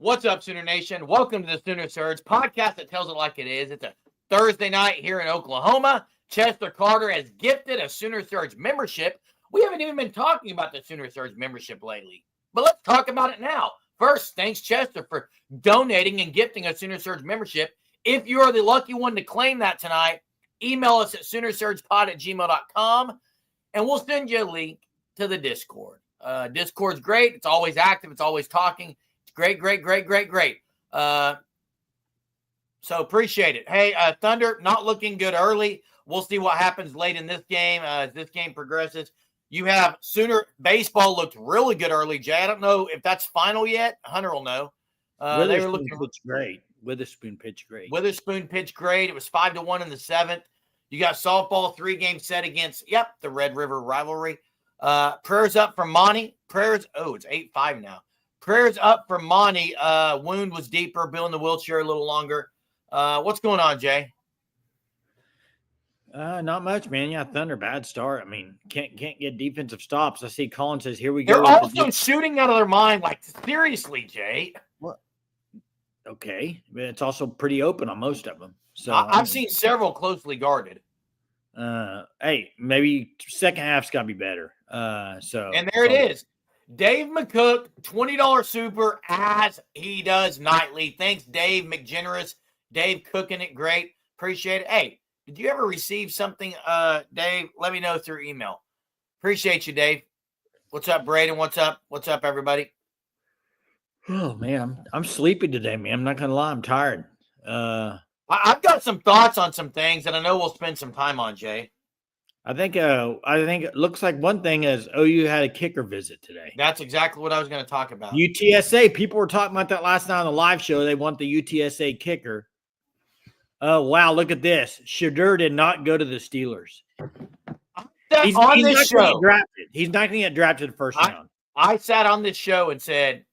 What's up, Sooner Nation? Welcome to the Sooner Surge podcast that tells it like it is. It's a Thursday night here in Oklahoma. Chester Carter has gifted a Sooner Surge membership. We haven't even been talking about the Sooner Surge membership lately, but let's talk about it now. First, thanks, Chester, for donating and gifting a Sooner Surge membership. If you are the lucky one to claim that tonight, email us at SoonerSurgePod@gmail.com, and we'll send you a link to the Discord. Discord's great. It's always active. It's always talking. Great. So appreciate it. Hey, Thunder, not looking good early. We'll see what happens late in this game as this game progresses. You have Sooner baseball looked really good early, Jay. I don't know if that's final yet. Hunter will know. They were looking great. Witherspoon pitched great. Witherspoon pitched great. It was 5-1 in the seventh. You got softball 3-game set against the Red River rivalry. Prayers up for Monty. It's 8-5 now. Prayers up for Monty. Wound was deeper. Bill in the wheelchair a little longer. What's going on, Jay? Not much, man. Yeah, Thunder, bad start. I mean, can't get defensive stops. I see Colin says, here we go. They're also shooting out of their mind. Like, seriously, Jay. What? Okay. But it's also pretty open on most of them. So I've seen several closely guarded. Hey, maybe second half's got to be better. And there it is. Dave McCook, $20 super as he does nightly. Thanks, Dave McGenerous. Dave cooking it great. Appreciate it. Hey, did you ever receive something, Dave? Let me know through email. Appreciate you, Dave. What's up, Braden? What's up? What's up, everybody? Oh, man, I'm sleepy today, man. I'm not going to lie. I'm tired. I've got some thoughts on some things that I know we'll spend some time on, Jay. I think it looks like one thing is OU had a kicker visit today. That's exactly what I was going to talk about. UTSA, people were talking about that last night on the live show. They want the UTSA kicker. Oh, wow, look at this. Shadur did not go to the Steelers. He's not going to get drafted the first round. I sat on this show and said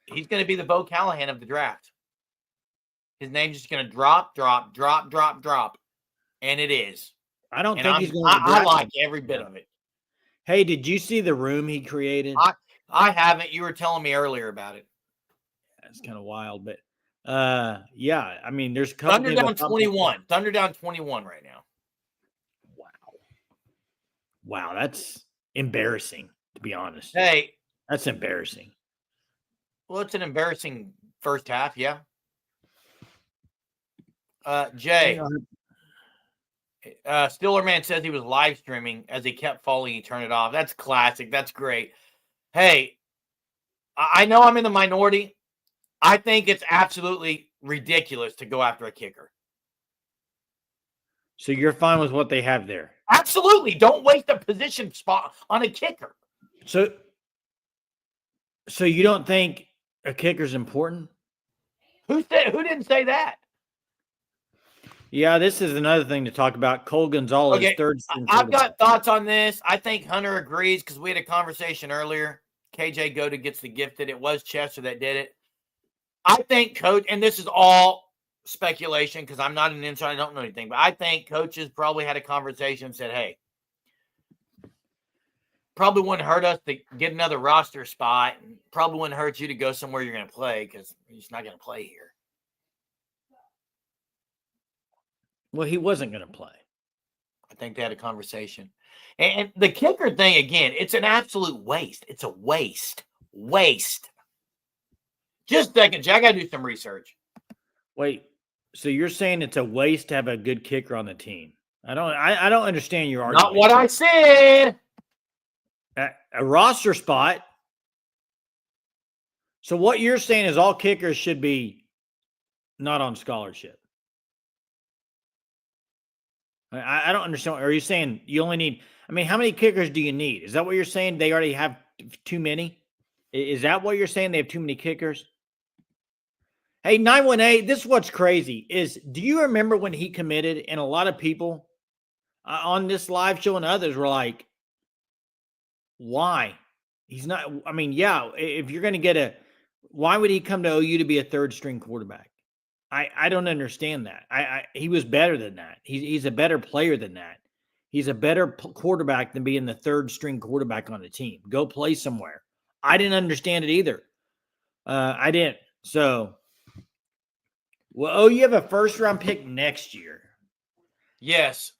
he's going to be the Bo Callahan of the draft. His name's just going to drop. And it is. I don't think he's going to. I like every bit of it. Hey, did you see the room he created? I haven't. You were telling me earlier about it. It's kind of wild, but yeah. I mean, there's Thunder down 21. Thunder down 21 right now. Wow, that's embarrassing, to be honest. Hey, that's embarrassing. Well, it's an embarrassing first half, yeah. Jay. Stillerman says he was live streaming as he kept falling. He turned it off. That's classic. That's great. Hey, I know I'm in the minority. I think it's absolutely ridiculous to go after a kicker. So you're fine with what they have there? Absolutely. Don't waste a position spot on a kicker. So you don't think a kicker's important? Who didn't say that? Yeah, this is another thing to talk about. Cole Gonzalez, third string. I've got thoughts on this. I think Hunter agrees because we had a conversation earlier. KJ Goda gets the gifted. It was Chester that did it. I think coach, and this is all speculation because I'm not an insider. I don't know anything, but I think coaches probably had a conversation and said, hey, probably wouldn't hurt us to get another roster spot. And probably wouldn't hurt you to go somewhere you're going to play because you're just not going to play here. Well, he wasn't going to play. I think they had a conversation. And the kicker thing, again, it's an absolute waste. It's a waste. Just a second, Jack. I got to do some research. Wait, so you're saying it's a waste to have a good kicker on the team? I don't understand your argument. Not what I said. A roster spot. So what you're saying is all kickers should be not on scholarship. I don't understand. Are you saying you only need – I mean, how many kickers do you need? Is that what you're saying? They already have too many? Is that what you're saying? They have too many kickers? Hey, 918, this is what's crazy is do you remember when he committed and a lot of people on this live show and others were like, why? He's not – I mean, yeah, if you're going to get why would he come to OU to be a third-string quarterback? I don't understand that. He was better than that. He's a better player than that. He's a better quarterback than being the third-string quarterback on the team. Go play somewhere. I didn't understand it either. I didn't. So, well, you have a first-round pick next year. Yes.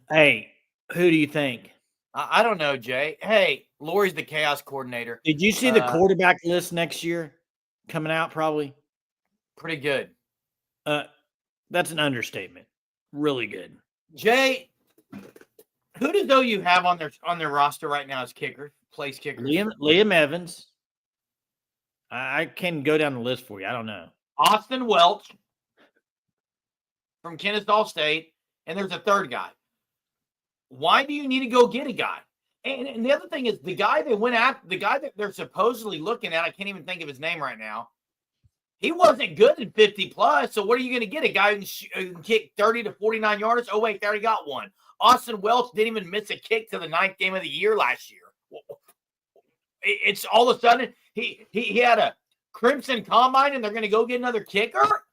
Hey, who do you think? I don't know, Jay. Hey, Lori's the chaos coordinator. Did you see the quarterback list next year coming out? Probably. Pretty good. That's an understatement. Really good. Jay, who does OU have on their roster right now as kicker, place kickers? Liam Evans. I can go down the list for you. I don't know. Austin Welch from Kennesaw State, and there's a third guy. Why do you need to go get a guy? And the other thing is the guy they went after, the guy that they're supposedly looking at, I can't even think of his name right now. He wasn't good in 50 plus. So what are you going to get? A guy who can kick 30 to 49 yards? Oh, wait, they already got one. Austin Welch didn't even miss a kick to the 9th game of the year last year. It's all of a sudden he had a Crimson Combine and they're going to go get another kicker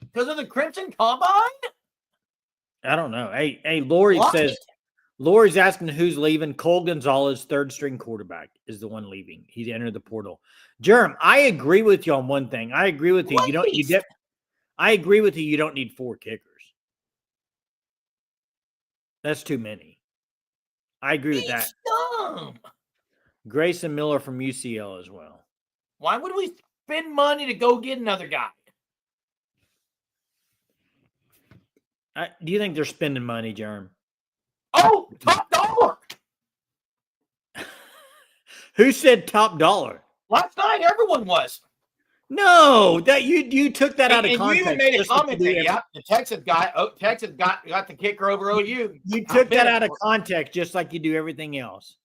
because of the Crimson Combine? I don't know. Hey, Lori says, Lori's asking who's leaving. Cole Gonzalez, third string quarterback, is the one leaving. He's entered the portal. Jerem, I agree with you on one thing. I agree with you. I agree with you. You don't need 4 kickers. That's too many. I agree with that. Dumb. Grayson Miller from UCL as well. Why would we spend money to go get another guy? Do you think they're spending money, Jerem? Oh, top dollar. Who said top dollar? Last night, everyone was. No, that you took that out of and context. You even made a comment that, yeah, the Texas guy, Texas got the kicker over OU. You took that out of context just like you do everything else.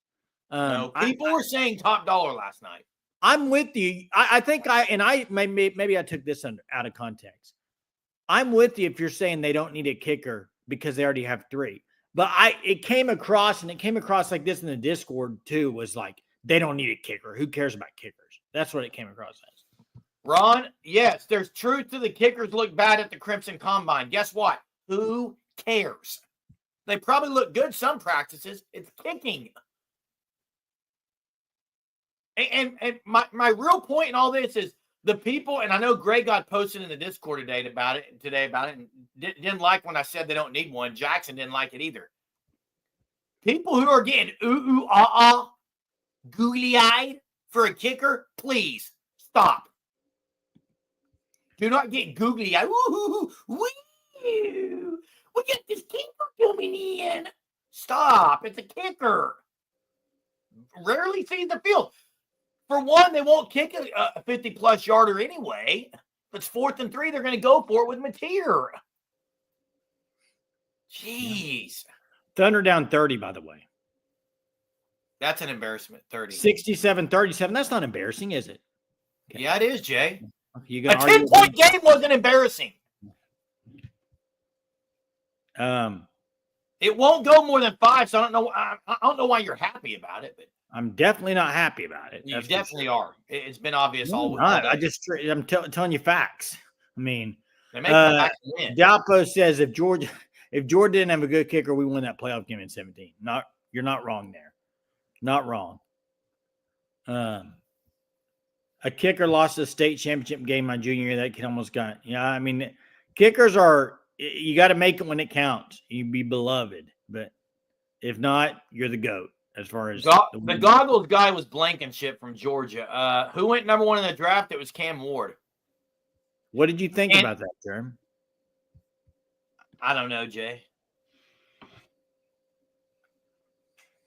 No, people were saying top dollar last night. I'm with you. I think maybe I took this out of context. I'm with you if you're saying they don't need a kicker because they already have 3. But it came across like this in the Discord too, was like, they don't need a kicker. Who cares about kickers? That's what it came across as. Ron, yes, there's truth to the kickers look bad at the Crimson Combine. Guess what? Who cares? They probably look good some practices. It's kicking. And my real point in all this is the people, and I know Greg got posted in the Discord today about it, and didn't like when I said they don't need one. Jackson didn't like it either. People who are getting googly-eyed for a kicker, please stop. Do not get googly-eyed. Woo, we got this kicker coming in. Stop. It's a kicker. Rarely sees the field. For one, they won't kick a 50-plus yarder anyway. If it's 4th and 3, they're going to go for it with Mateer. Jeez. Thunder down 30, by the way. That's an embarrassment, 30. 67-37. That's not embarrassing, is it? Okay. Yeah, it is, Jay. A 10-point game wasn't embarrassing. It won't go more than 5, so I don't know why you're happy about it, but I'm definitely not happy about it. You definitely are. It's been obvious all day. I'm telling you facts. I mean, Dalpo says if Georgia didn't have a good kicker, we win that playoff game in 17. You're not wrong there. Not wrong. A kicker lost a state championship game my junior year. That kid almost got. Yeah, I mean, kickers you got to make it when it counts. You be beloved, but if not, you're the GOAT. As far as the goggles guy was Blankenship from Georgia. Who went number 1 in the draft? It was Cam Ward. What did you think about that, Jerm? I don't know, Jay.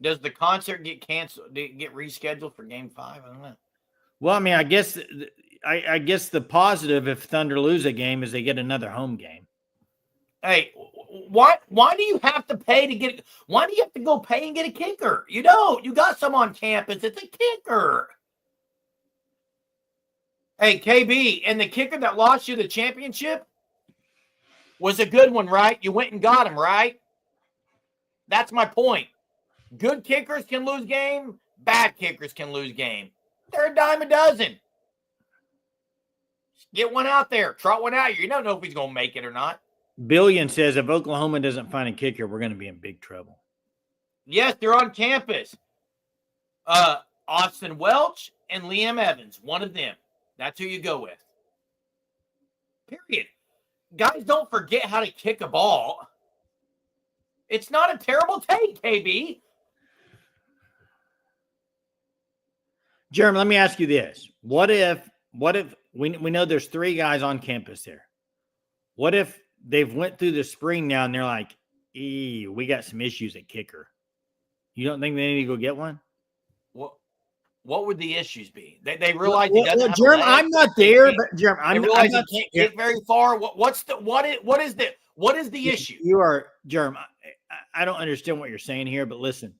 Does the concert get canceled? Get rescheduled for Game 5? I don't know. Well, I mean, I guess the positive if Thunder lose a game is they get another home game. Hey, why do you have to pay to get? Why do you have to go pay and get a kicker? You don't. You got some on campus. It's a kicker. Hey, KB, and the kicker that lost you the championship was a good one, right? You went and got him, right? That's my point. Good kickers can lose game. Bad kickers can lose game. They're a dime a dozen. Get one out there. Trot one out. You don't know if he's going to make it or not. Billion says if Oklahoma doesn't find a kicker, we're going to be in big trouble. Yes, they're on campus. Austin Welch and Liam Evans, one of them. That's who you go with. Period. Guys don't forget how to kick a ball. It's not a terrible take, KB. Jeremy, let me ask you this. What if we know there's 3 guys on campus there? What if they've went through the spring now and they're like, we got some issues at kicker. You don't think they need to go get one? What would the issues be? They realize he doesn't have Jeremy, I'm not there, but Jeremy, I'm not. He can't kick very far. What is the issue? You are, Jeremy. I don't understand what you're saying here, but listen,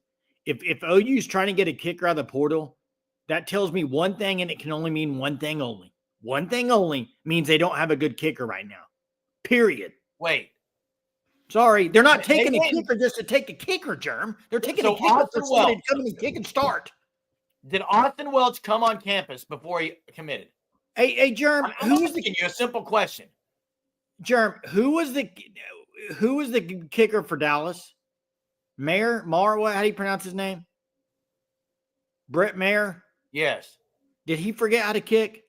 if OU is trying to get a kicker out of the portal, that tells me one thing, and it can only mean one thing only. One thing only means they don't have a good kicker right now. Period. Wait. Sorry, they're not taking a kicker just to take a kicker, Germ. They're taking a kicker for somebody to come and kick and start. Did Austin Welch come on campus before he committed? Hey, Germ, who's asking you a simple question? Germ, who was the kicker for Dallas? Mayer? What? How do you pronounce his name? Brett Mayer? Yes. Did he forget how to kick?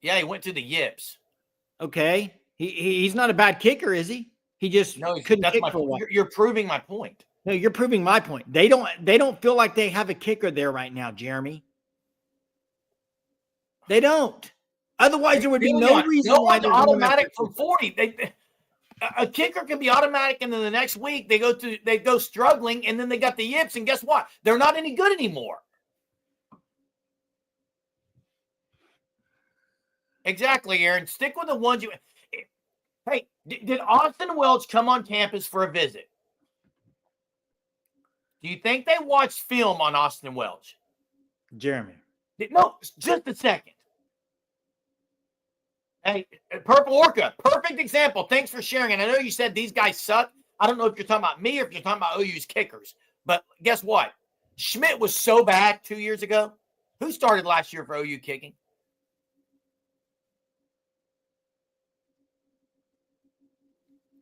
Yeah, he went to the yips. Okay. He's not a bad kicker, is he? He just couldn't kick for a while. You're proving my point. No, you're proving my point. They don't feel like they have a kicker there right now, Jeremy. They don't. Otherwise, there would be no reason why they're automatic from 40. A kicker can be automatic, and then the next week they go struggling, and then they got the yips, and guess what? They're not any good anymore. Exactly, Aaron. Stick with the ones you. Hey, did Austin Welch come on campus for a visit? Do you think they watched film on Austin Welch? Jeremy. No, just a second. Hey, Purple Orca, perfect example. Thanks for sharing. And I know you said these guys suck. I don't know if you're talking about me or if you're talking about OU's kickers. But guess what? Schmidt was so bad 2 years ago. Who started last year for OU kicking?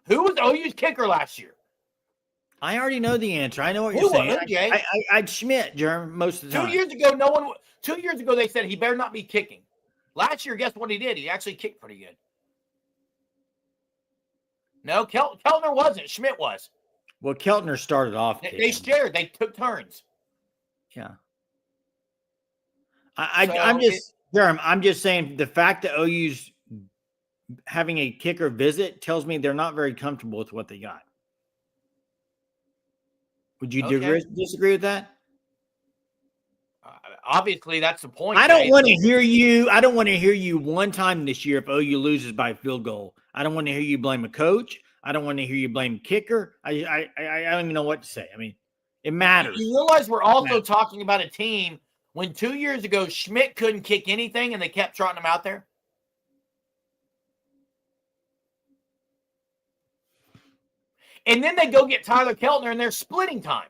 Who was OU's kicker last year? I already know the answer. I know what you're saying. I'd Schmidt, Jeremy, most of the time. 2 years ago, 2 years ago, they said he better not be kicking. Last year, guess what he did? He actually kicked pretty good. No, Keltner wasn't. Schmidt was. Well, Keltner started off. They shared. They took turns. Yeah. I'm just saying the fact that OU's having a kicker visit tells me they're not very comfortable with what they got. Would you disagree with that? Obviously, that's the point. I don't want to hear you. I don't want to hear you one time this year if OU loses by a field goal. I don't want to hear you blame a coach. I don't want to hear you blame kicker. I don't even know what to say. I mean, it matters. You realize we're also talking about a team when 2 years ago Schmidt couldn't kick anything and they kept trotting him out there. And then they go get Tyler Keltner and they're splitting time.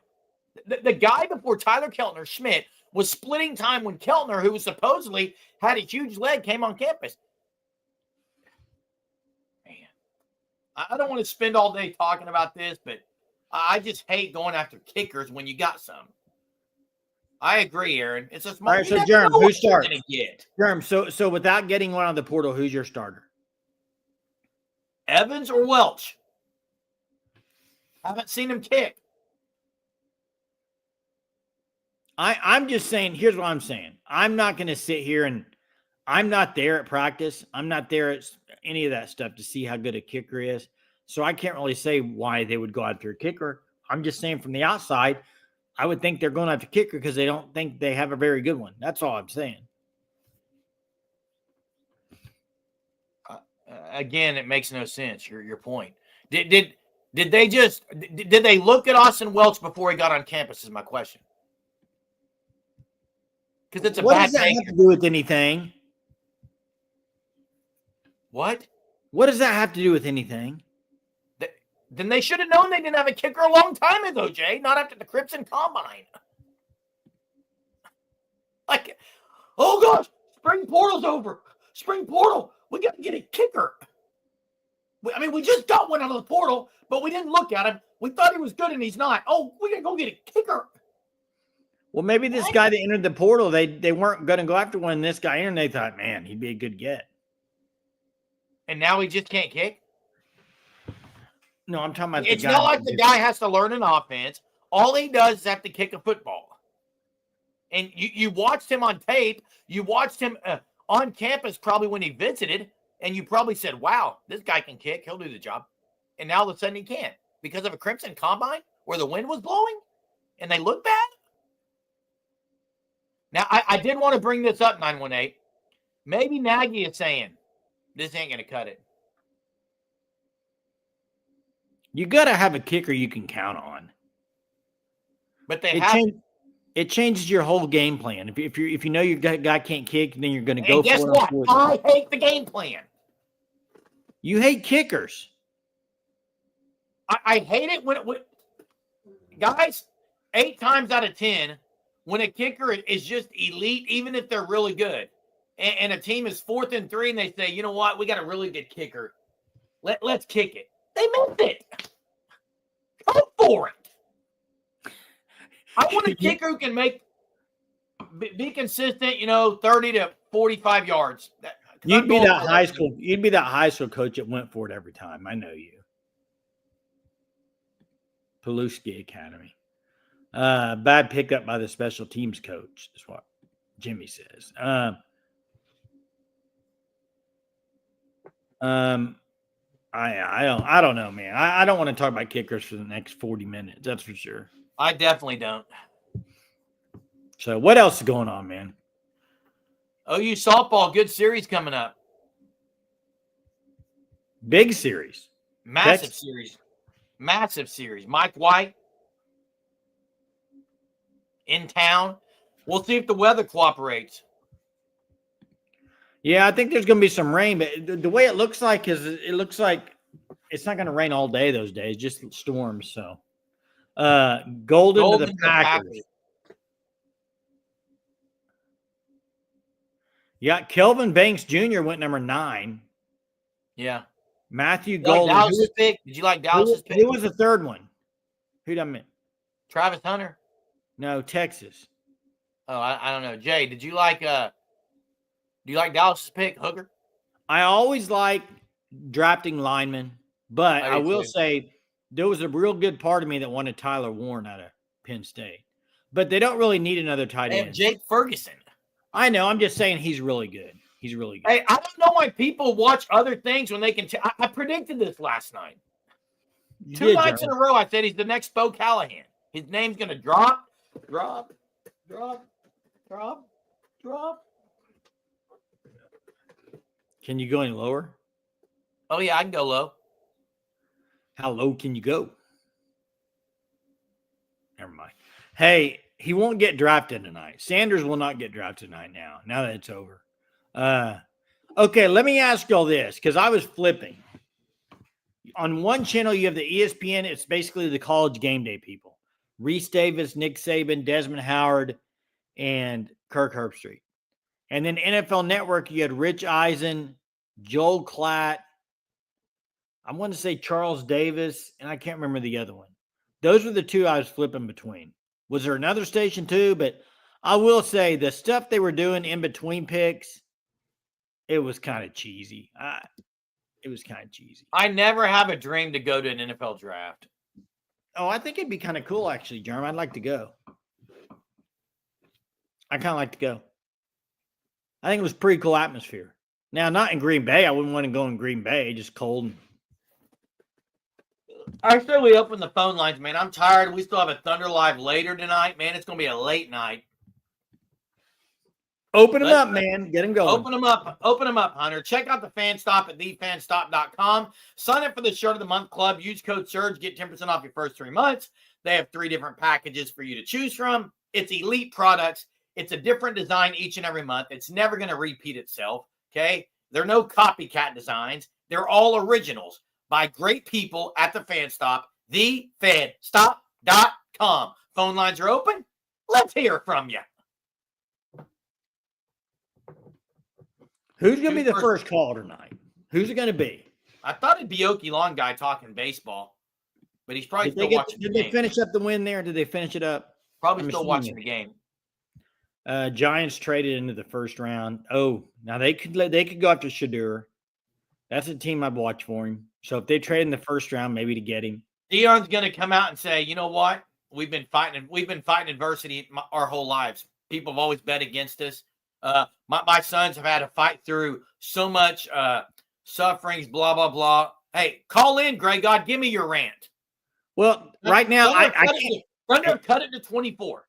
The guy before Tyler Keltner, Schmidt, was splitting time when Keltner, who was supposedly had a huge leg, came on campus. Man, I don't want to spend all day talking about this, but I just hate going after kickers when you got some. I agree, Aaron. It's a small. All right, so Jerm, who starts? Jerm, so without getting one out of the portal, who's your starter? Evans or Welch? Haven't seen him kick. I'm just saying, here's what I'm saying. I'm not going to sit here and I'm not there at practice. I'm not there at any of that stuff to see how good a kicker is. So I can't really say why they would go after a kicker. I'm just saying from the outside, I would think they're going after kicker because they don't think they have a very good one. That's all I'm saying. Again, it makes no sense. Your point. Did they look at Austin Welch before he got on campus is my question. Because it's a what bad does that thing. have to do with anything? What? What does that have to do with anything? Then they should have known they didn't have a kicker a long time ago, Jay. Not after the Crimson Combine. Like, oh gosh, spring portal's over. Spring portal. We got to get a kicker. We just got one out of the portal, but we didn't look at him. We thought he was good, and he's not. Oh, we got to go get a kicker. Well, maybe this guy that entered the portal, they weren't going to go after one. And this guy entered, and they thought, man, he'd be a good get. And now he just can't kick? No, I'm talking about it's not like the guy has to learn an offense. All he does is have to kick a football. And you watched him on tape. You watched him on campus probably when he visited, and you probably said, wow, this guy can kick. He'll do the job. And now all of a sudden he can't because of a Crimson Combine where the wind was blowing and they look bad. Now, I did want to bring this up, 918. Maybe Nagy is saying, this ain't going to cut it. You got to have a kicker you can count on. But they have. It changes your whole game plan. If you know your guy can't kick, then you're going to go for it. Guess what? I hate the game plan. You hate kickers. I hate it when guys, 8 times out of 10, when a kicker is just elite, even if they're really good, and a team is 4th and 3, and they say, you know what, we got a really good kicker. Let's kick it. They meant it. Go for it. I want a kicker who can be consistent, 30 to 45 yards. You'd be that high school coach that went for it every time. I know you. Pulaski Academy. Bad pickup by the special teams coach is what Jimmy says. I don't know, man. I don't want to talk about kickers for the next 40 minutes. That's for sure. I definitely don't. So what else is going on, man? OU softball, good series coming up. Big series. Massive series. Massive series. Mike White in town. We'll see if the weather cooperates. Yeah, I think there's going to be some rain, but the way it looks like is it looks like it's not going to rain all day those days, just storms. So, Golden to the Packers. Yeah, Kelvin Banks Jr. went number 9. Yeah. Matthew Golden. Dallas's pick? Did you like Dallas's pick? Who was the third one? Who did I mean? Travis Hunter? No, Texas. Oh, I don't know. Jay, do you like Dallas's pick, Hooker? I always like drafting linemen, but I will say there was a real good part of me that wanted Tyler Warren out of Penn State. But they don't really need another tight end. Jake Ferguson. I know. I'm just saying he's really good. He's really good. Hey, I don't know why people watch other things when they can. I predicted this last night. Two nights in a row, I said he's the next Bo Callahan. His name's going to drop. Can you go any lower? Oh, yeah, I can go low. How low can you go? Never mind. Hey, he won't get drafted tonight. Sanders will not get drafted tonight now that it's over. Okay, let me ask y'all this, because I was flipping. On one channel, you have the ESPN. It's basically the college game day people. Reese Davis, Nick Saban, Desmond Howard, and Kirk Herbstreit. And then NFL Network, you had Rich Eisen, Joel Klatt, I want to say Charles Davis, and I can't remember the other one. Those were the two I was flipping between. Was there another station too? But I will say the stuff they were doing in between picks, it was kind of cheesy. I never have a dream to go to an NFL draft. Oh, I think it'd be kind of cool, actually, Jerm. I'd like to go. I kind of like to go. I think it was a pretty cool atmosphere. Now, not in Green Bay. I wouldn't want to go in Green Bay. Just cold. I say we open the phone lines, man. I'm tired. We still have a Thunder Live later tonight, man. It's going to be a late night. Open them up, man. Get them going. Open them up. Open them up, Hunter. Check out the Fan Stop at thefanstop.com. Sign up for the Shirt of the Month Club. Use code SURGE. Get 10% off your first 3 months. They have 3 different packages for you to choose from. It's elite products. It's a different design each and every month. It's never going to repeat itself, okay? There are no copycat designs. They're all originals by great people at the Fan Stop, thefanstop.com. Phone lines are open. Let's hear from you. Who's going to be the first call tonight? Who's it going to be? I thought it'd be Okie Long guy talking baseball, but he's probably still watching the game. Did they finish up the win there? Did they finish it up? Probably still watching the game. Giants traded into the first round. Oh, now they could go after Shadur. That's a team I'd watch for him. So if they trade in the first round, maybe to get him. Deion's going to come out and say, you know what? We've been fighting adversity our whole lives. People have always bet against us. My sons have had to fight through so much sufferings, blah, blah, blah. Hey, call in, Grey God. Give me your rant. Well, right now, Thunder cut it to 24.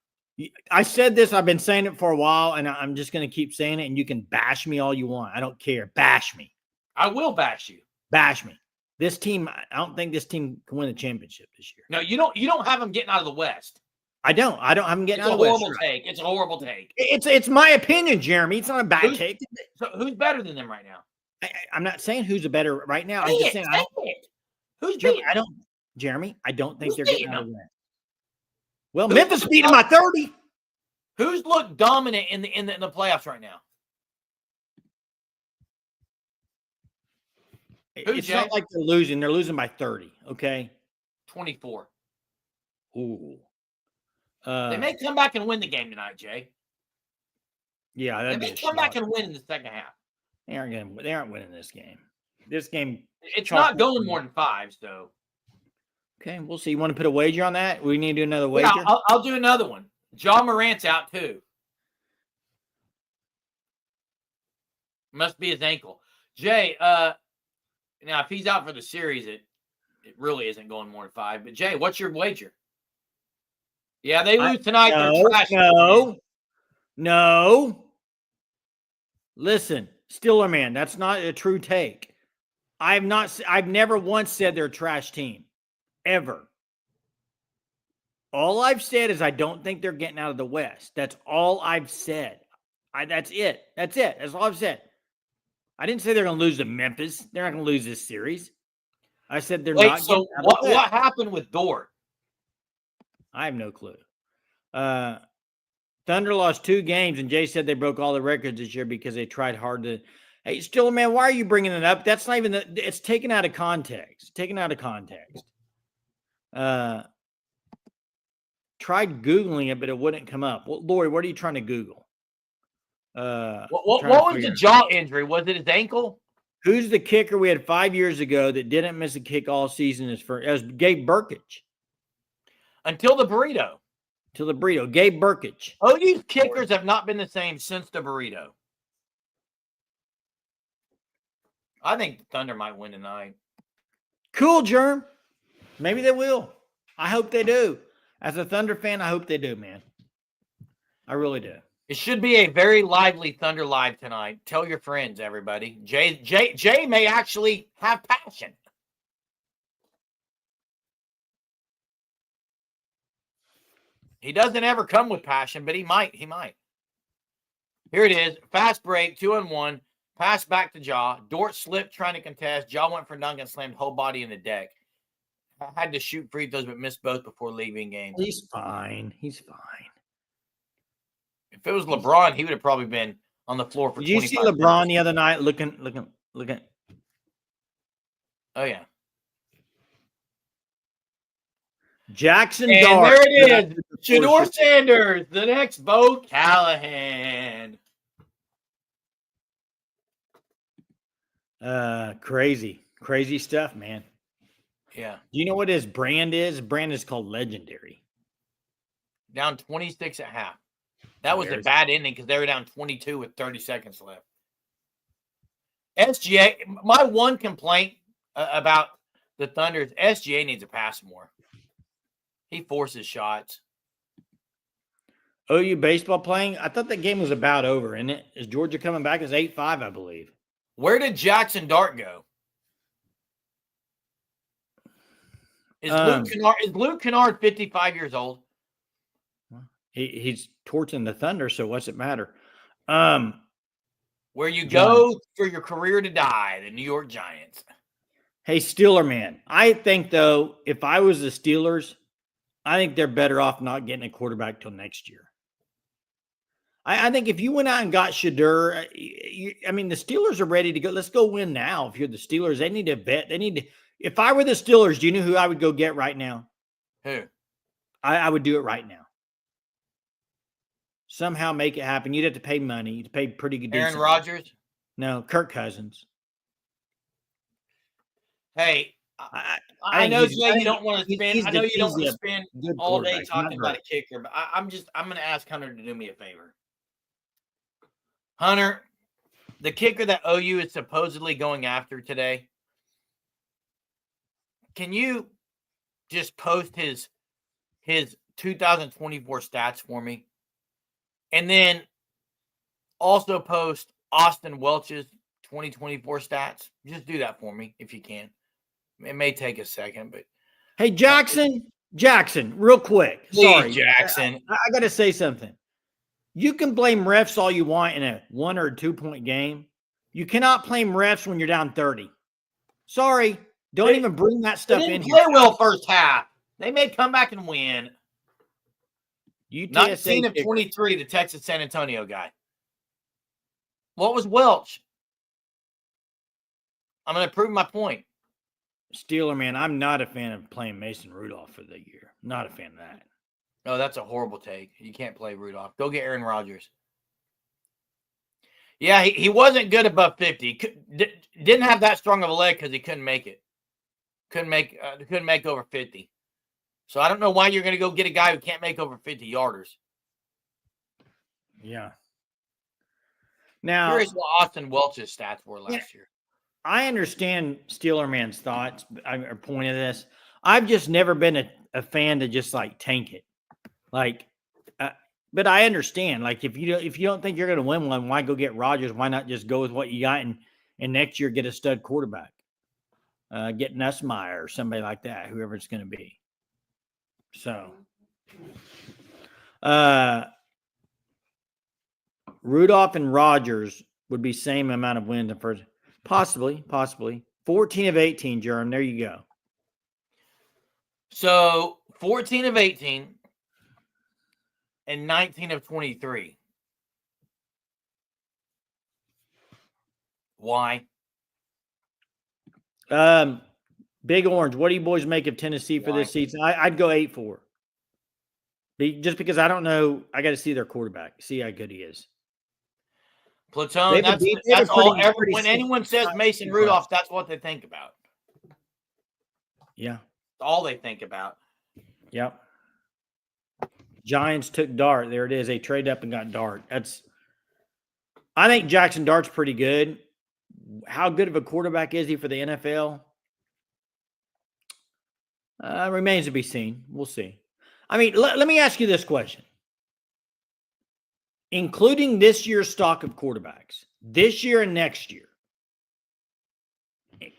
I said this. I've been saying it for a while, and I'm just going to keep saying it, and you can bash me all you want. I don't care. Bash me. I will bash you. Bash me. This team, I don't think this team can win the championship this year. No, you don't have them getting out of the West. I don't have them getting out of the West. It's a horrible take. It's my opinion, Jeremy. It's not a bad take. So who's better than them right now? I'm not saying who's a better right now. I'm just saying who's beating? Jeremy, I don't think they're getting out of the West. Well, Who's Memphis beat them by 30. Who's looked dominant in the playoffs right now? It's not like they're losing. They're losing by 30. Okay. 24. Ooh. They may come back and win the game tonight, Jay. Yeah, they may come back and win in the second half. They aren't winning this game. This game. It's not going more than 5, so. Okay, we'll see. You want to put a wager on that? We need to do another wager? Yeah, I'll do another one. John Morant's out too. Must be his ankle. Jay, now if he's out for the series, it really isn't going more than 5. But Jay, what's your wager? Yeah, they lose tonight. No. Listen, Steeler man, that's not a true take. I've never once said they're a trash team. Ever. All I've said is I don't think they're getting out of the West. That's all I've said. That's it. That's all I've said. I didn't say they're going to lose to Memphis. They're not going to lose this series. I said they're not. So what happened with Dort? I have no clue. Thunder lost 2 games, and Jay said they broke all the records this year because they tried hard to. Hey, still, man, why are you bringing it up? That's not even it's taken out of context. Tried Googling it, but it wouldn't come up. Well, Lori, what are you trying to Google? What was the jaw injury? Was it his ankle? Who's the kicker we had 5 years ago that didn't miss a kick all season? It was Gabe Burkich. Until the burrito. Gabe Burkich. OU's kickers have not been the same since the burrito. I think the Thunder might win tonight. Cool, Germ. Maybe they will. I hope they do. As a Thunder fan, I hope they do, man. I really do. It should be a very lively Thunder Live tonight. Tell your friends, everybody. Jay may actually have passion. He doesn't ever come with passion, but he might. Here it is. Fast break, 2-on-1. Pass back to Jaw. Dort slipped trying to contest. Jaw went for dunk and slammed whole body in the deck. I had to shoot free throws, but missed both before leaving game. He's fine. If it was LeBron, he would have probably been on the floor for 25 minutes. Did you see LeBron the other night looking? Oh, yeah. Jackson and Dart. There it is. Shedeur Sanders, the next Bo Callahan. Crazy stuff, man. Yeah. Do you know what his brand is? His brand is called Legendary. Down 26 at half. That was a bad ending because they were down 22 with 30 seconds left. SGA, my one complaint about the Thunder is SGA needs to pass more. He forces shots. OU baseball playing? I thought that game was about over, isn't it? Is Georgia coming back? It's 8-5, I believe. Where did Jackson Dart go? Is Luke Kennard 55 years old? He's torching the Thunder, so what's it matter? Where you go for your career to die, the New York Giants. Hey, Steeler man. I think, though, if I was the Steelers, I think they're better off not getting a quarterback till next year. I think if you went out and got Shedeur, the Steelers are ready to go. Let's go win now. If you're the Steelers, they need to bet. If I were the Steelers, do you know who I would go get right now? Who? I would do it right now. Somehow make it happen. You'd have to pay money. You'd pay pretty good. Aaron Rodgers? No, Kirk Cousins. Hey, I I think know, he's. Jay, I you think don't want to spend. he's I know the, you don't he's want to a spend good all day quarterback. talking Not about great. a kicker, but I'm going to ask Hunter to do me a favor. Hunter, the kicker that OU is supposedly going after today, can you just post his 2024 stats for me, and then also post Austin Welch's 2024 stats? Just do that for me if you can. It may take a second, but Hey, Jackson, real quick. please, Sorry, Jackson. I got to say something. You can blame refs all you want in a 1 or 2 point game. You cannot blame refs when you're down 30. Sorry, don't even bring that They stuff didn't in here. play well first half. They may come back and win. UTSA 19 of kicker. 23, the Texas San Antonio guy. What was Welch? I'm going to prove my point. Steeler, man, I'm not a fan of playing Mason Rudolph for the year. Not a fan of that. No, that's a horrible take. You can't play Rudolph. Go get Aaron Rodgers. Yeah, he wasn't good above 50. Didn't have that strong of a leg because he couldn't make it. Couldn't make over 50. So I don't know why you're going to go get a guy who can't make over 50 yarders. Yeah. Now, Curious what Austin Welch's stats were last year. I understand Steeler Man's thoughts or point of this. I've just never been a fan to just like tank it. Like, but I understand. Like, if you don't think you're going to win one, why go get Rodgers? Why not just go with what you got and next year get a stud quarterback? Get Nussmeier or somebody like that, whoever it's going to be. So, Rudolph and Rodgers would be same amount of wins in first. Possibly. 14 of 18, Jerem. There you go. So 14 of 18 and 19 of 23. Why? Big Orange, what do you boys make of Tennessee for this season? I'd go 8-4. Just because I don't know. I got to see their quarterback, see how good he is. Platoon, that's all. When anyone says Mason Rudolph, that's what they think about. Yeah. That's all they think about. Yep. Giants took Dart. There it is. They traded up and got Dart. I think Jackson Dart's pretty good. How good of a quarterback is he for the NFL? Remains to be seen. We'll see. I mean, let me ask you this question. Including this year's stock of quarterbacks, this year and next year,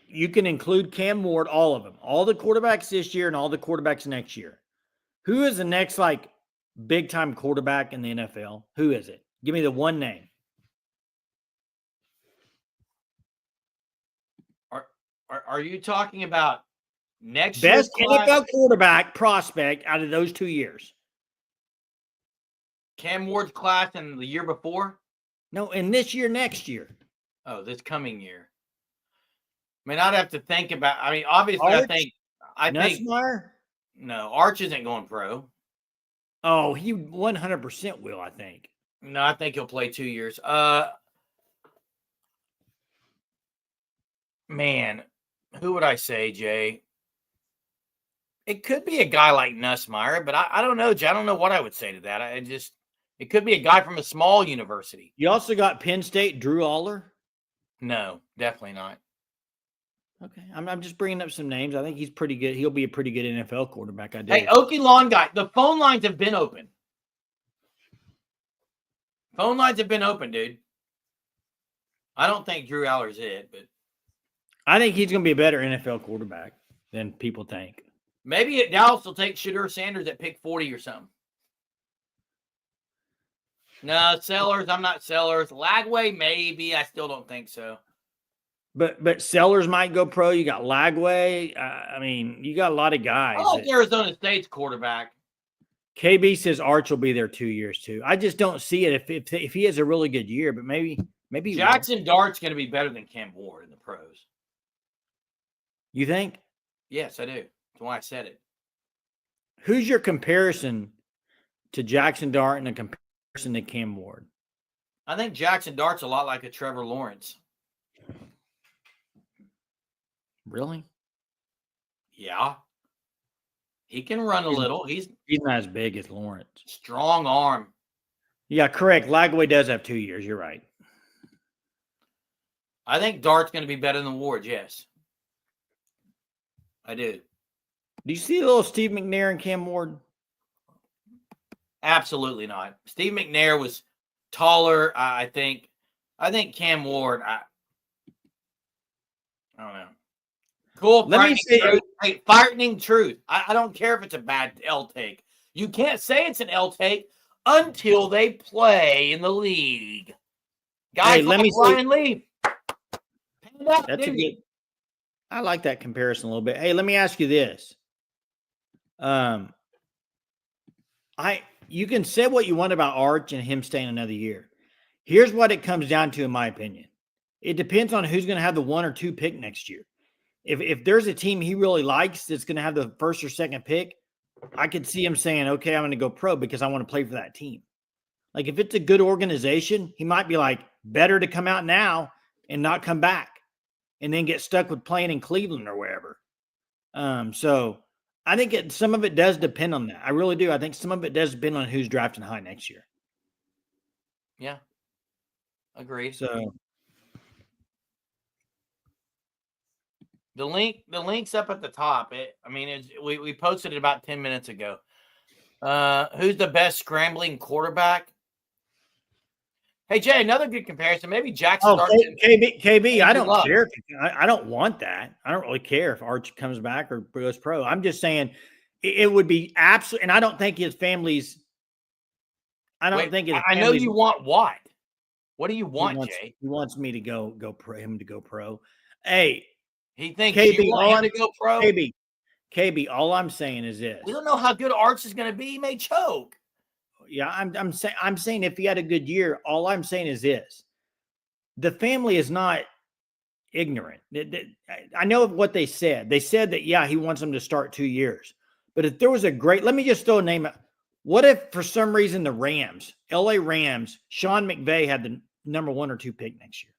you can include Cam Ward, all of them, all the quarterbacks this year and all the quarterbacks next year. Who is the next, like, big-time quarterback in the NFL? Who is it? Give me the one name. Are you talking about next best year's class? NFL quarterback prospect out of those 2 years? Cam Ward's class and the year before? No, and this year, next year. Oh, this coming year. I mean, I'd have to think about. I mean, obviously, Arch? I think no, Arch isn't going pro. Oh, he 100% will, I think. No, I think he'll play 2 years. Man, who would I say, Jay? It could be a guy like Nussmeier, but I don't know, Jay. I don't know what I would say to that. It could be a guy from a small university. You also got Penn State, Drew Aller? No, definitely not. Okay. I'm just bringing up some names. I think he's pretty good. He'll be a pretty good NFL quarterback. Hey, Okie Lawn guy, the phone lines have been open. Phone lines have been open, dude. I don't think Drew Aller's it, but I think he's going to be a better NFL quarterback than people think. Maybe Dallas will take Shadur Sanders at pick 40 or something. No, Sellers, I'm not Sellers. Lagway, maybe. I still don't think so. But Sellers might go pro. You got Lagway. I mean, you got a lot of guys. I like Arizona State's quarterback. KB says Arch will be there 2 years too. I just don't see it if he has a really good year, but maybe Jackson Dart's going to be better than Cam Ward in the pros. You think? Yes, I do. That's why I said it. Who's your comparison to Jackson Dart and a comparison to Cam Ward? I think Jackson Dart's a lot like a Trevor Lawrence. Really? Yeah. He can run a little. He's not as big as Lawrence. Strong arm. Yeah, correct. Lagway does have 2 years. You're right. I think Dart's going to be better than Ward, yes. I do. Do you see a little Steve McNair and Cam Ward? Absolutely not. Steve McNair was taller, I think. I think Cam Ward, I don't know. Cool. Let me say, truth. Hey, frightening truth. I don't care if it's a bad L take. You can't say it's an L take until they play in the league. Guys, let me Ryan Lee. That's a good. I like that comparison a little bit. Hey, let me ask you this. You can say what you want about Arch and him staying another year. Here's what it comes down to, in my opinion. It depends on who's going to have the 1 or 2 pick next year. If there's a team he really likes that's going to have the 1st or 2nd pick, I could see him saying, okay, I'm going to go pro because I want to play for that team. Like if it's a good organization, he might be like, better to come out now and not come back and then get stuck with playing in Cleveland or wherever. So I think some of it does depend on that. I really do. I think some of it does depend on who's drafting high next year. Yeah. Agreed. So the link's up at the top. We posted it about 10 minutes ago. Who's the best scrambling quarterback? Hey Jay, another good comparison. Maybe Jackson. KB. I don't care. I don't want that. I don't really care if Arch comes back or goes pro. I'm just saying it would be absolute. And I don't think his family's. I know you want what? What do you want, Jay? He wants me to go pro. Him to go pro. Hey, he thinks KB, you want him to go pro. KB. All I'm saying is this: we don't know how good Arch is going to be. He may choke. Yeah, I'm saying if he had a good year, all I'm saying is this: the family is not ignorant. I know what they said. They said that he wants him to start 2 years. But if there was let me just throw a name out. What if for some reason the Rams, LA Rams, Sean McVay had the number 1 or 2 pick next year?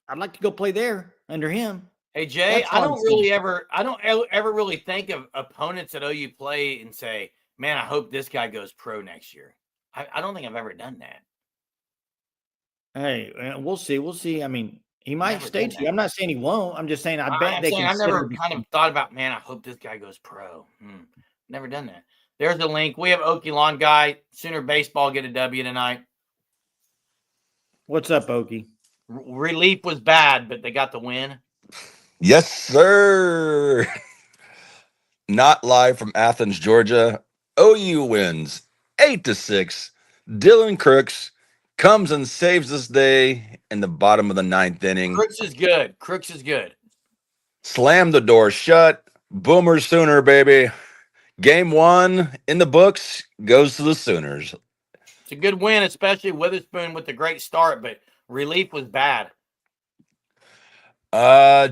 I'd like to go play there under him. Hey Jay, I don't ever really think of opponents that OU play and say, man, I hope this guy goes pro next year. I don't think I've ever done that. Hey, we'll see. We'll see. I mean, he might stay to you. I'm not saying he won't. I'm just saying I bet they can. I've never kind of thought about, man, I hope this guy goes pro. Never done that. There's the link. We have Okie Lawn Guy. Sooner baseball get a W tonight. What's up, Okie? Relief was bad, but they got the win. Yes, sir. Not live from Athens, Georgia. OU wins 8-6. Dylan Crooks comes and saves this day in the bottom of the 9th inning. Crooks is good. Slam the door shut. Boomer Sooner, baby. Game 1 in the books goes to the Sooners. It's a good win, especially Witherspoon with the great start, but relief was bad.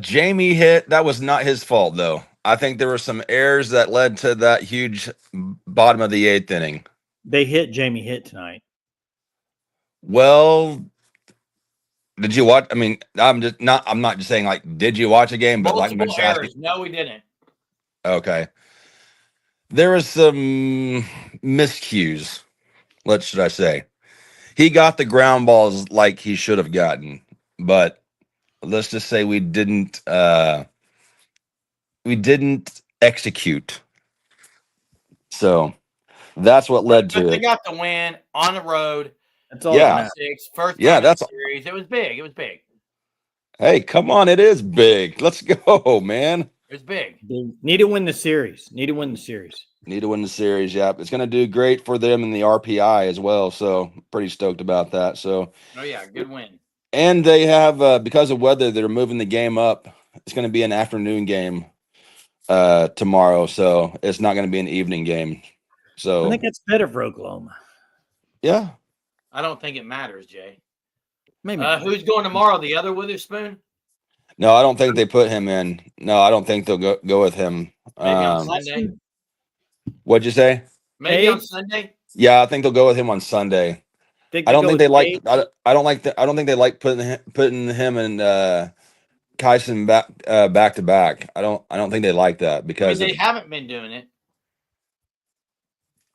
Jamie hit. That was not his fault, though. I think there were some errors that led to that huge bottom of the 8th inning. They hit Jamie hit tonight. Well, did you watch? I mean, I'm not just saying like, did you watch a game? But multiple like, errors. No, we didn't. Okay. There was some miscues. What should I say? He got the ground balls like he should have gotten, but let's just say we didn't execute. So that's what led to They it. got the win on the road. That's all. Yeah. First game of the series. It was big. Hey, come on. It is big. Let's go, man. It was big. They need to win the series. Need to win the series. Yeah. It's going to do great for them in the RPI as well. So pretty stoked about that. So, oh yeah, good win. And they have, because of weather, they're moving the game up. It's going to be an afternoon game tomorrow. So it's not going to be an evening game. So I think that's better for Oklahoma. Yeah. I don't think it matters, Jay. Maybe. Who's going tomorrow? The other Witherspoon? No, I don't think they put him in. No, I don't think they'll go with him. Maybe on Sunday. What'd you say? Maybe on Sunday. Yeah, I think they'll go with him on Sunday. I don't think they like. I don't think they like putting him in Kyson back to back. I don't think they like that I mean, because they haven't been doing it.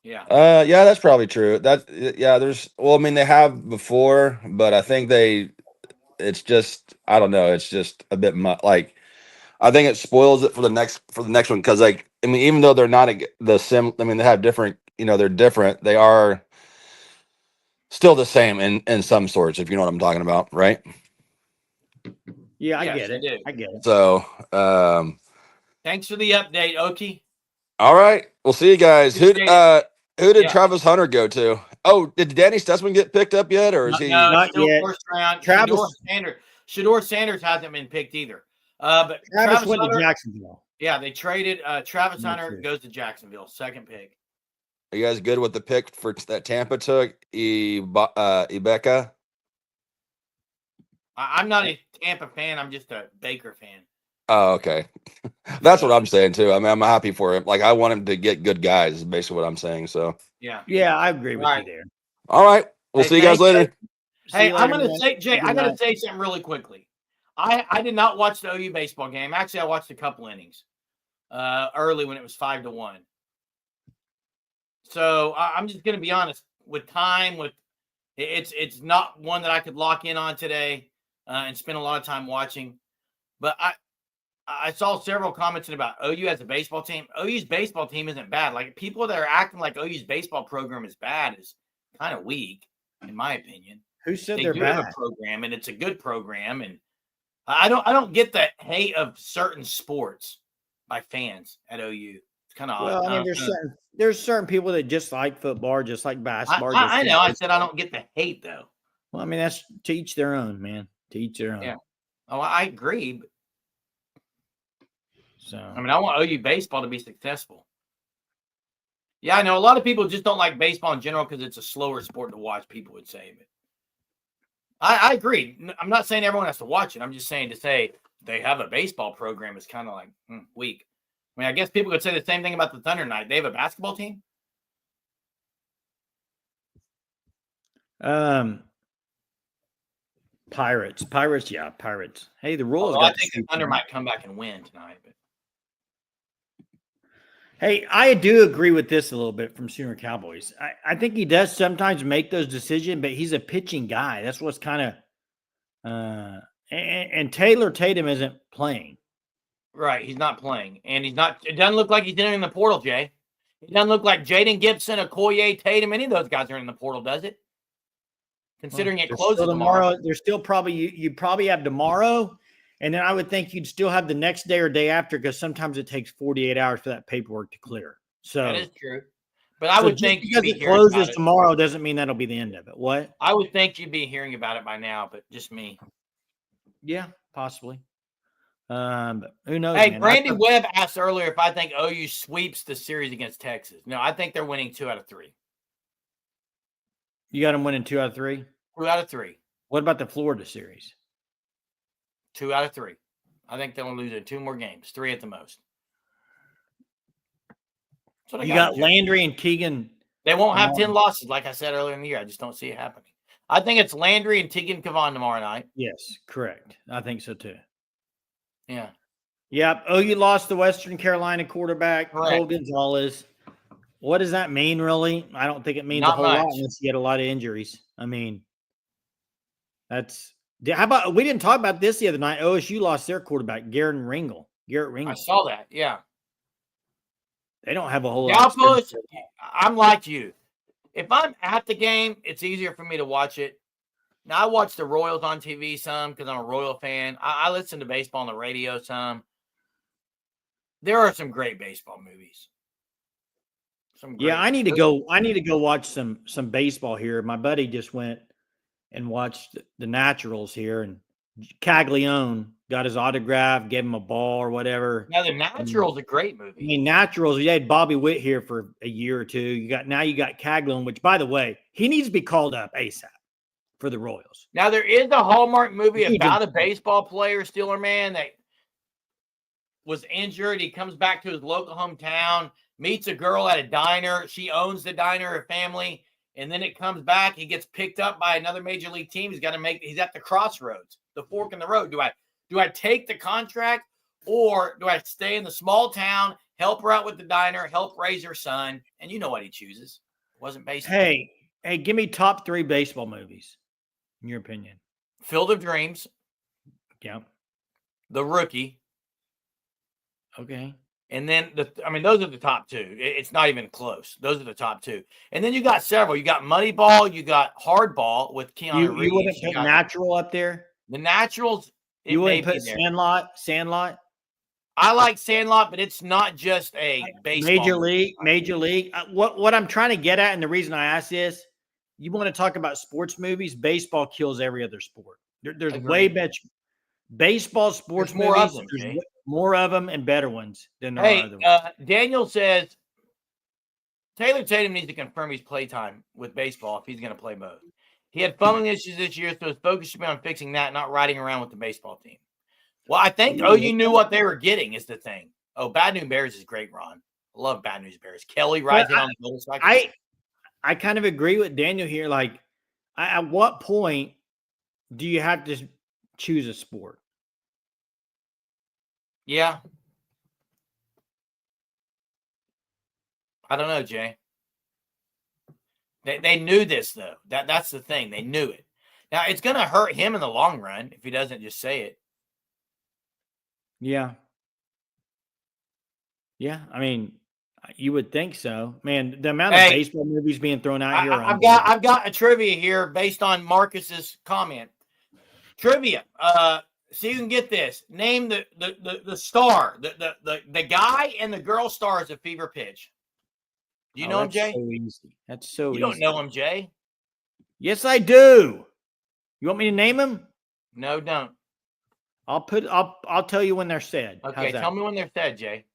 Yeah. yeah, that's probably true. I mean, they have before, but I think it's just, I don't know, it's just a bit like, I think it spoils it for the next one because, like, I mean, even though they're not I mean, they have different, they're different. They are still the same in some sorts, if you know what I'm talking about, right? Yeah, I Yes, get you it. do. I get it. So, Thanks for the update, Oki. all right, we'll see you guys. Appreciate it. Who did Yeah. Travis Hunter go to? Oh, did Danny Stutzman get picked up yet, or is he? No, Not still yet. first round. Travis- Shador Sanders hasn't been picked either. But Travis went Hunter, to Jacksonville. yeah, they traded Travis Not Hunter sure. goes to Jacksonville, second pick. Are you guys good with the pick that Tampa took? Ibeka. I'm not a Tampa fan. I'm just a Baker fan. Oh, okay. That's what I'm saying too. I mean, I'm happy for him. Like, I want him to get good guys, is basically what I'm saying. So, Yeah. Yeah, I agree with Right. you there. all right. We'll Hey, see you guys thanks, later. See Hey, you I'm later, going to man. say, Jay, Good I got to night. say something really quickly. I did not watch the OU baseball game. Actually, I watched a couple innings early when it was 5-1. So I'm just going to be honest with time. It's not one that I could lock in on today and spend a lot of time watching. But I saw several comments about OU as a baseball team. OU's baseball team isn't bad. Like, people that are acting like OU's baseball program is bad is kind of weak, in my opinion. Who said They they're do have bad? a program, and it's a good program. And I don't get the hate of certain sports by fans at OU. It's kind of Well, odd. I mean, there's certain people that just like football, just like basketball. just I like know. I said I baseball. don't get the hate though. Well, I mean, that's to each their own, man. To each their own. Yeah. Oh, I agree. But, So I mean, I want OU baseball to be successful. Yeah, I know a lot of people just don't like baseball in general because it's a slower sport to watch. People would say, but I agree. I'm not saying everyone has to watch it. I'm just saying to say they have a baseball program is kind of like weak. I mean, I guess people could say the same thing about the Thunder Knight. They have a basketball team. Pirates. Yeah, Pirates. Hey, the Royals Although I got think the Thunder might come back and win tonight. But Hey, I do agree with this a little bit from Sooner Cowboys. I think he does sometimes make those decisions, but he's a pitching guy. That's what's kind of and Taylor Tatum isn't playing. right, he's not playing, and he's not. It doesn't look like he's entering the portal, Jay. It doesn't look like Jaden Gibson, Okoye, Tatum, any of those guys are in the portal, does it? Considering it closes tomorrow. There's still probably you probably have tomorrow, and then I would think you'd still have the next day or day after because sometimes it takes 48 hours for that paperwork to clear. So That is true. But I would think because you'd be it hearing about closes it. tomorrow doesn't mean that'll be the end of it. What? I would think you'd be hearing about it by now, but just me. Yeah, possibly. But who knows? Hey, man. Randy Webb asked earlier if I think OU sweeps the series against Texas. No, I think they're winning 2 out of 3. You got them winning 2 out of 3. 2 out of 3. What about the Florida series? 2 out of 3. I think they'll lose in 2 more games, 3 at the most. You got Landry and Keegan. They won't have 10 losses, like I said earlier in the year. I just don't see it happening. I think it's Landry and Tegan Kavan tomorrow night. Yes, correct. I think so too. Yeah. Yep. OU lost the Western Carolina quarterback, Correct. Cole Gonzalez. What does that mean, really? I don't think it means Not a whole lot much. unless you get a lot of injuries. I mean, how about we didn't talk about this the other night? OSU lost their quarterback, Garrett Ringel. I saw that. Yeah. They don't have a whole lot. Galpos, I'm like you. If I'm at the game, it's easier for me to watch it. Now, I watch the Royals on TV some because I'm a Royal fan. I listen to baseball on the radio some. There are some great baseball movies. I need to go. I need to go watch some baseball here. My buddy just went and watched the Naturals here, and Caglione got his autograph, gave him a ball or whatever. Now, the Naturals a great movie. I mean, Naturals. You had Bobby Witt here for a year or two. You got Caglione, which, by the way, he needs to be called up ASAP for the Royals. Now, there is a Hallmark movie about a baseball player, Steeler man, that was injured. He comes back to his local hometown, meets a girl at a diner. She owns the diner, her family. And then it comes back. He gets picked up by another major league team. He's at the crossroads, the fork in the road. Do I Do I take the contract or do I stay in the small town, help her out with the diner, help raise her son? And you know what he chooses. It wasn't baseball. Hey, give me top 3 baseball movies, in your opinion. Field of Dreams, Yeah. The Rookie, Okay. and then those are the top 2. It's not even close. Those are the top 2. And then you got several. You got Moneyball, you got Hardball with Keanu Reeves. You wouldn't put Natural up there? The Naturals. You wouldn't put Sandlot? I like Sandlot, but it's not just a baseball Major League. What I'm trying to get at, and the reason I ask this, you want to talk about sports movies? Baseball kills every other sport. There's way better baseball sports more movies. Of them, there's more of them and better ones than there are other ones. Daniel says Taylor Tatum needs to confirm his playtime with baseball if he's going to play both. He had fumbling issues this year, so his focus should be on fixing that, not riding around with the baseball team. Well, I think OU knew what they were getting is the thing. Oh, Bad News Bears is great, Ron. I love Bad News Bears. Kelly rides in on the motorcycle. I kind of agree with Daniel here. Like, at what point do you have to choose a sport? Yeah. I don't know, Jay. They knew this, though. That's the thing. They knew it. Now, it's going to hurt him in the long run if he doesn't just say it. Yeah. Yeah, I mean, you would think so. Man, the amount of baseball movies being thrown out here. I've got a trivia here based on Marcus's comment. Trivia. So you can get this. Name the star, the guy and the girl stars of Fever Pitch. Do you know him, Jay? So easy. That's so easy. You don't know him, Jay? Yes, I do. You want me to name him? No, don't. I'll tell you when they're said. Okay, tell me when they're said, Jay.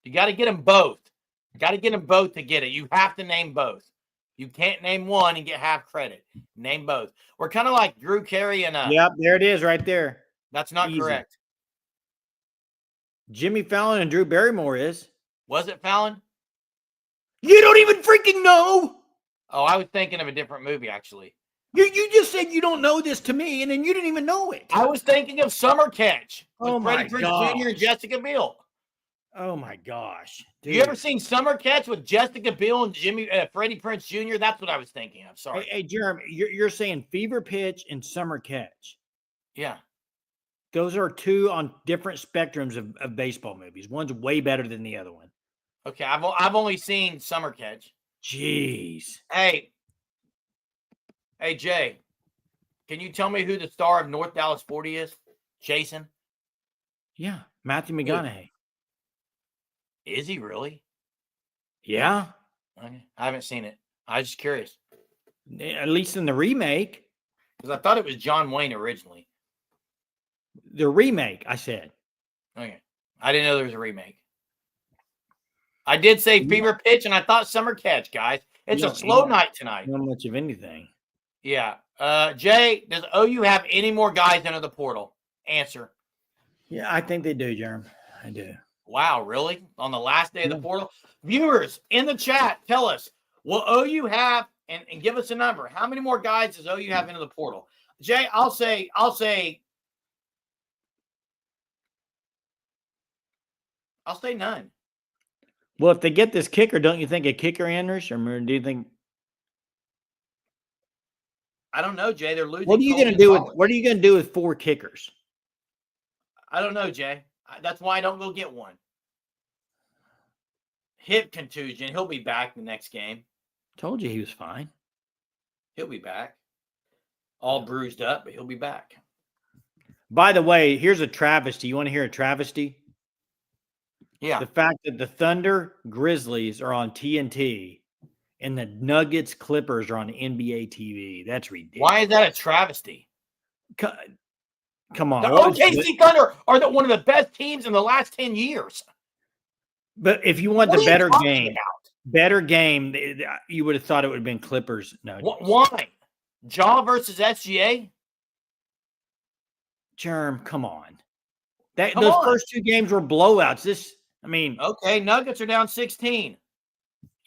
You got to get them both. You got to get them both to get it. You have to name both. You can't name one and get half credit. Name both. We're kind of like Drew Carey and Yep, there it is right there. That's not correct. Jimmy Fallon and Drew Barrymore is. Was it Fallon? You don't even freaking know. Oh, I was thinking of a different movie, actually. You just said you don't know this to me, and then you didn't even know it. I was thinking of Summer Catch with Freddie Prinze Jr. and Jessica Biel. Oh my gosh! Dude. You ever seen Summer Catch with Jessica Biel and Freddie Prinze Jr.? That's what I was thinking of. Sorry. Hey, Jeremy, you're saying Fever Pitch and Summer Catch? Yeah. Those are two on different spectrums of baseball movies. One's way better than the other one. Okay, I've only seen Summer Catch. Jeez. Hey, Jay, can you tell me who the star of North Dallas 40 is? Jason? Yeah, Matthew McConaughey. Is he really? Yeah. Okay. I haven't seen it. I was just curious. At least in the remake. Because I thought it was John Wayne originally. The remake, I said. Okay. I didn't know there was a remake. I did say Fever Pitch, and I thought Summer Catch, guys. It's a slow night tonight. Not much of anything. Yeah. Jay, does OU have any more guys into the portal? Answer. Yeah, I think they do, Jerm. I do. Wow, really? On the last day of the portal? Viewers, in the chat, tell us, will OU have, and give us a number, how many more guys does OU have into the portal? Jay, I'll say none. Well, if they get this kicker, don't you think a kicker enters, or do you think? I don't know, Jay. They're losing. What are you going to do with 4 kickers? I don't know, Jay. That's why I don't go get one. Hip contusion. He'll be back the next game. Told you he was fine. He'll be back. All bruised up, but he'll be back. By the way, here's a travesty. You want to hear a travesty? Yeah. The fact that the Thunder Grizzlies are on TNT and the Nuggets Clippers are on NBA TV. That's ridiculous. Why is that a travesty? Come on. The OKC Thunder are one of the best teams in the last 10 years. But if you want the better game, you would have thought it would have been Clippers. No. Why? Jaw versus SGA? Germ, come on. Those first 2 games were blowouts. Okay, Nuggets are down 16.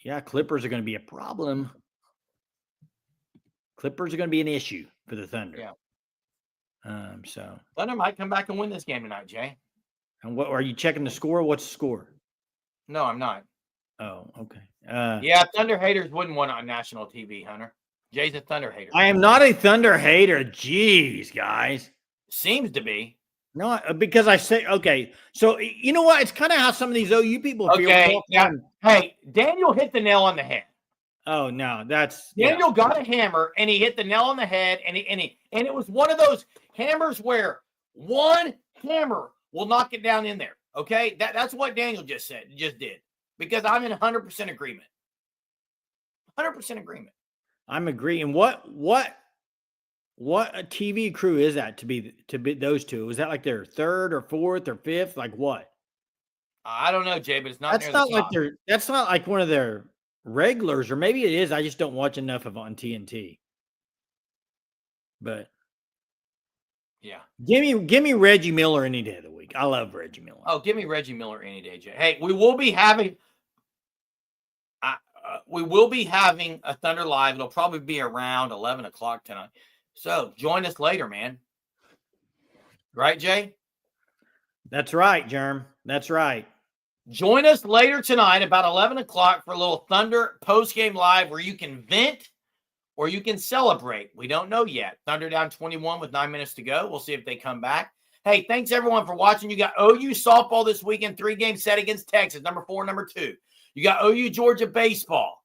Yeah, Clippers are going to be a problem. Clippers are going to be an issue for the Thunder. Yeah. So Thunder might come back and win this game tonight, Jay. and what are you checking the score? What's the score? No, I'm not. Oh, okay. Yeah, Thunder haters wouldn't want it on national TV, Hunter. Jay's a Thunder hater. I am not a Thunder hater. Jeez, guys. Seems to be. No, because I say okay. So you know what? It's kind of how some of these OU people feel. Okay. Yeah. Hey, Daniel hit the nail on the head. Oh no, that's Daniel got a hammer and he hit the nail on the head, and it was one of those hammers where one hammer will knock it down in there. Okay, that's what Daniel just did, because I'm in 100% agreement. 100% agreement. I'm agreeing. What a TV crew is that to be those two? Is that like their third or fourth or fifth? Like what? I don't know, Jay, but it's not. That's not like that's not like one of their regulars, or maybe it is. I just don't watch enough of on TNT. But yeah, give me Reggie Miller any day of the week. I love Reggie Miller. Oh, give me Reggie Miller any day, Jay. Hey, we will be having a Thunder Live. It'll probably be around 11 o'clock tonight. So join us later, man. Right, Jay? That's right, Germ. That's right. Join us later tonight about 11 o'clock for a little Thunder post-game live where you can vent or you can celebrate. We don't know yet. Thunder down 21 with 9 minutes to go. We'll see if they come back. Hey, thanks everyone for watching. You got OU softball this weekend, 3-game set against Texas, number 4, number 2. You got OU Georgia baseball.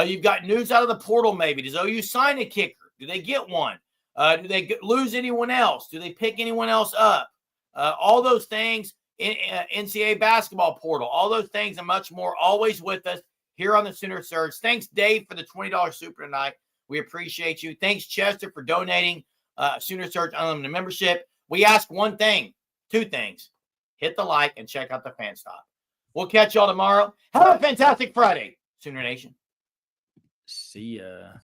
You've got news out of the portal maybe. Does OU sign a kicker? Do they get one? Do they lose anyone else? Do they pick anyone else up? All those things, NCAA basketball portal, all those things and much more, always with us here on the Sooner Surge. Thanks, Dave, for the $20 super tonight. We appreciate you. Thanks, Chester, for donating Sooner Surge Unlimited membership. We ask one thing, 2 things. Hit the like and check out the fan stop. We'll catch y'all tomorrow. Have a fantastic Friday, Sooner Nation. See ya.